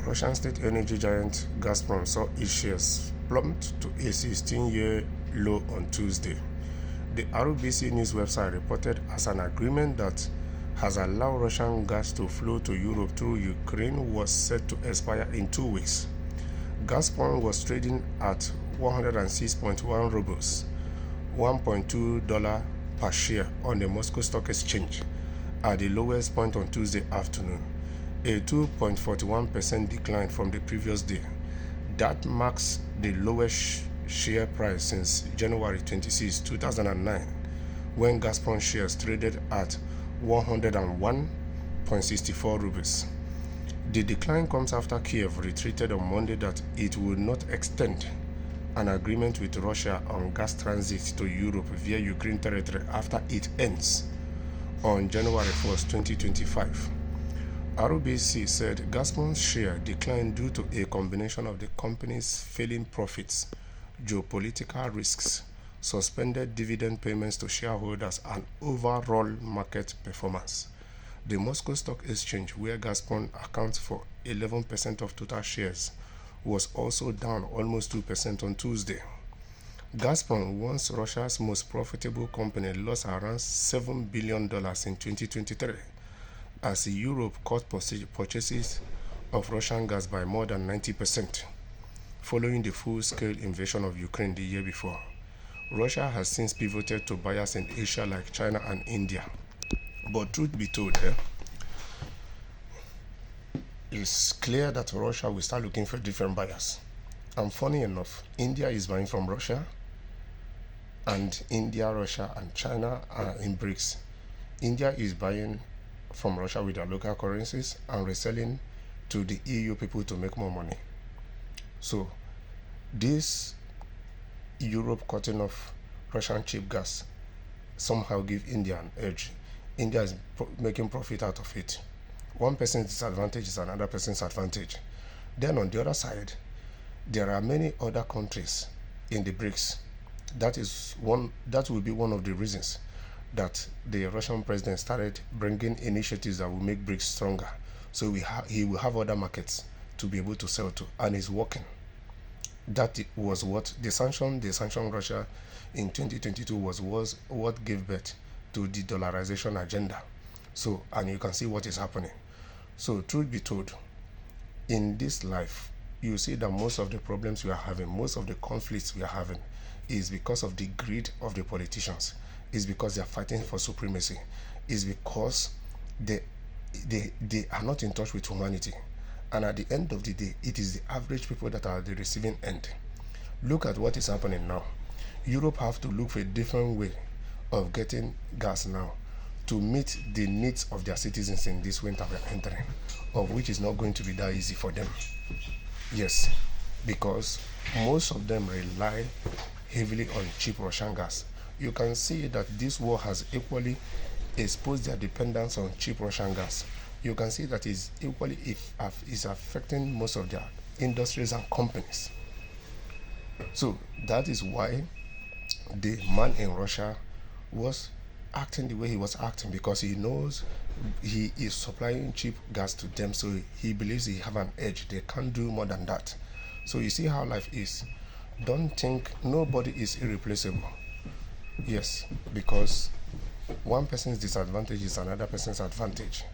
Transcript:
Russian state energy giant Gazprom saw its shares plummet to a 16-year low on Tuesday. The RBC news website reported as an agreement that has allowed Russian gas to flow to Europe through Ukraine was set to expire in 2 weeks. Gazprom was trading at 106.1 rubles, $1.2 per share on the Moscow Stock Exchange at the lowest point on Tuesday afternoon, a 2.41% decline from the previous day. That marks the lowest share price since January 26, 2009, when Gazprom shares traded at 101.64 rubles. The decline comes after Kiev retreated on Monday that it will not extend an agreement with Russia on gas transit to Europe via Ukraine territory after it ends on January 1, 2025. RBC said Gazprom's share declined due to a combination of the company's failing profits, geopolitical risks, suspended dividend payments to shareholders, and overall market performance. The Moscow Stock Exchange, where Gazprom accounts for 11% of total shares, was also down almost 2% on Tuesday. Gazprom, once Russia's most profitable company, lost around $7 billion in 2023 as Europe cut purchases of Russian gas by more than 90%, following the full-scale invasion of Ukraine the year before. Russia has since pivoted to buyers in Asia like China and India. But truth be told, it's clear that Russia will start looking for different buyers. And funny enough, India is buying from Russia, and India, Russia, and China are in BRICS. India is buying from Russia with their local currencies and reselling to the EU people to make more money. So, this Europe cutting off Russian cheap gas somehow give India an edge. India is making profit out of it. One person's disadvantage is another person's advantage. Then on the other side, there are many other countries in the BRICS. That will be one of the reasons that the Russian president started bringing initiatives that will make BRICS stronger. So he will have other markets to be able to sell to, and it's working. That was what the sanction Russia in 2022 was what gave birth to the dollarization agenda. So, and you can see what is happening. So, truth be told, in this life, you see that most of the problems we are having, most of the conflicts we are having, is because of the greed of the politicians. Is because they are fighting for supremacy. Is because they are not in touch with humanity. And at the end of the day, it is the average people that are at the receiving end. Look at what is happening now. Europe have to look for a different way of getting gas now to meet the needs of their citizens in this winter we are entering, of which is not going to be that easy for them. Yes, because most of them rely heavily on cheap Russian gas. You can see that this war has equally exposed their dependence on cheap Russian gas. You can see that is equally is affecting most of their industries and companies. So that is why the man in Russia was acting the way he was acting, because he knows he is supplying cheap gas to them, so he believes he have an edge. They can't do more than that. So you see how life is. Don't think nobody is irreplaceable. Yes, because one person's disadvantage is another person's advantage.